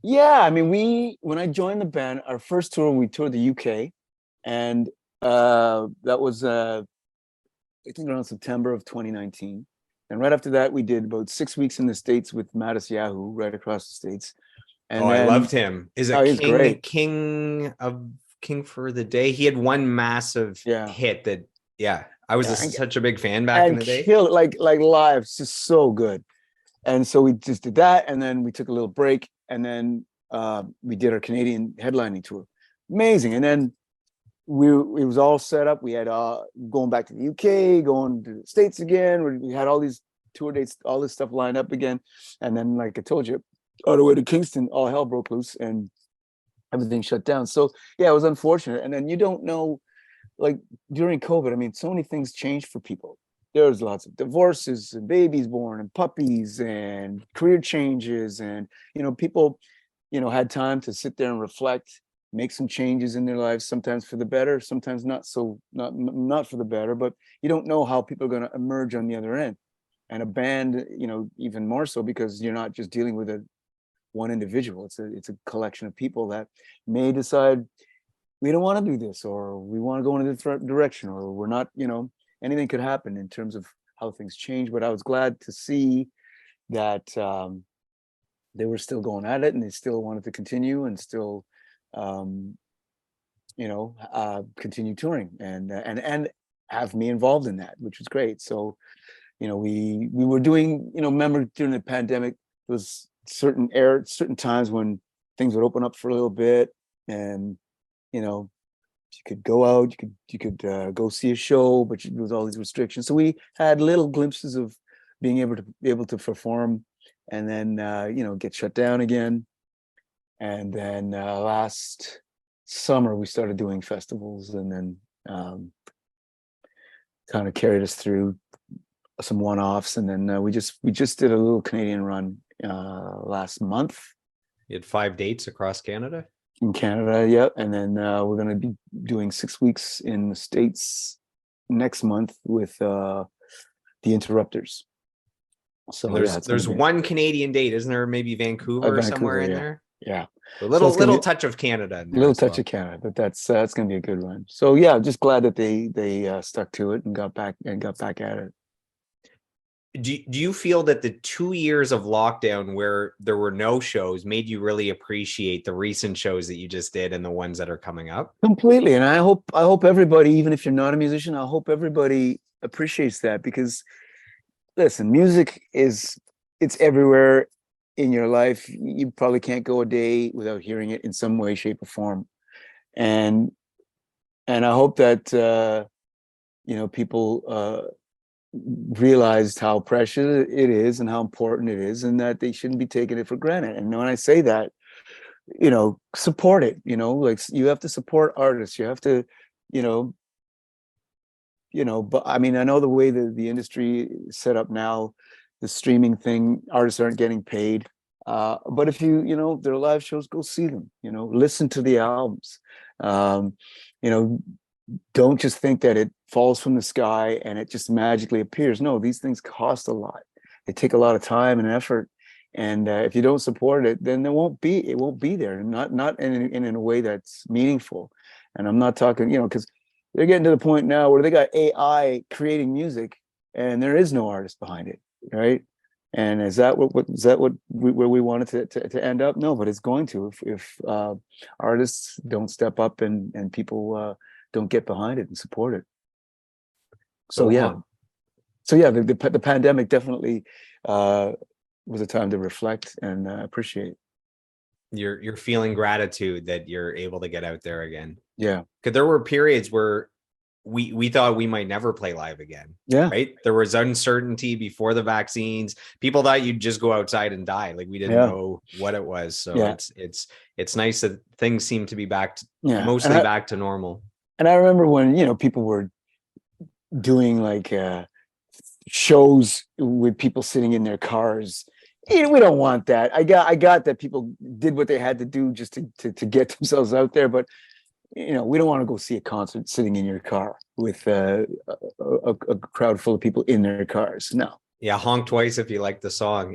Yeah, I mean, when I joined the band, our first tour, we toured the UK, and that was I think around September of 2019. And right after that, we did about 6 weeks in the States with Mattis Yahoo right across the States. Oh, And I then, loved him. Is a oh, he's great. king for the day. He had one massive Yeah, hit that, yeah, I was yeah, such a big fan back in and the day. kill it like live, it's just so good. And so we just did that, and then we took a little break, and then we did our Canadian headlining tour. Amazing. And then it was all set up. We had going back to the UK, going to the States again. We had all these tour dates, all this stuff lined up again. And then, like I told you, all the way to Kingston, all hell broke loose and everything shut down. So yeah, it was unfortunate. And then you don't know, like during COVID, I mean, so many things changed for people. There was lots of divorces and babies born and puppies and career changes, and people had time to sit there and reflect, make some changes in their lives, sometimes for the better, sometimes not for the better, but you don't know how people are going to emerge on the other end. And a band, even more so, because you're not just dealing with a one individual. It's a collection of people that may decide we don't want to do this, or we want to go in a different direction, or we're not, anything could happen in terms of how things change. But I was glad to see that they were still going at it, and they still wanted to continue and still um, continue touring and have me involved in that, which was great. So we were doing, remember during the pandemic, there was certain times when things would open up for a little bit, and you know you could go out, you could go see a show, but there was all these restrictions. So we had little glimpses of being able to perform, and then get shut down again. And then last summer we started doing festivals, and then kind of carried us through some one-offs, and then we just did a little Canadian run last month You had 5 dates across Canada. in Canada. Yep. And then we're going to be doing 6 weeks in the States next month with the Interrupters. And So yeah, there's it's going to there's be one Canadian date, isn't there? Maybe Vancouver or somewhere Vancouver. in Yeah, there. yeah. A So little it's going to little be touch of Canada in a there little as touch of well. Canada, but that's going to be a good run. So yeah, just glad that they stuck to it and got back at it. Do you feel that the 2 years of lockdown where there were no shows made you really appreciate the recent shows that you just did and the ones that are coming up? Completely. And I hope everybody, even if you're not a musician, I hope everybody appreciates that, because listen, music it's everywhere in your life. You probably can't go a day without hearing it in some way, shape, or form. And I hope that people realized how precious it is and how important it is, and that they shouldn't be taking it for granted. And when I say that, support it. Like, you have to support artists. You have to, you know, but I mean, I know the way that the industry is set up now, the streaming thing, artists aren't getting paid. But if there are live shows, go see them. Listen to the albums. Um, you know, don't just think that it falls from the sky and it just magically appears. No, these things cost a lot. They take a lot of time and effort. And if you don't support it, then it won't be there, not in a way that's meaningful. And I'm not talking, because they're getting to the point now where they got AI creating music, and there is no artist behind it, right? And is that where we wanted to end up? No, but it's going to, if artists don't step up, and people don't get behind it and support it. So So yeah, the pandemic definitely uh, was a time to reflect and appreciate. you're feeling gratitude that you're able to get out there again. Yeah, Because there were periods where we thought we might never play live again, yeah, right? There was uncertainty before the vaccines. People thought you'd just go outside and die. Like we didn't yeah, know what it was. So yeah, it's nice that things seem to be yeah. And mostly I back to normal. and I remember when people were doing like shows with people sitting in their cars. We don't want that. I got that people did what they had to do just to get themselves out there, but we don't want to go see a concert sitting in your car with a crowd full of people in their cars. No. Yeah, honk twice if you like the song.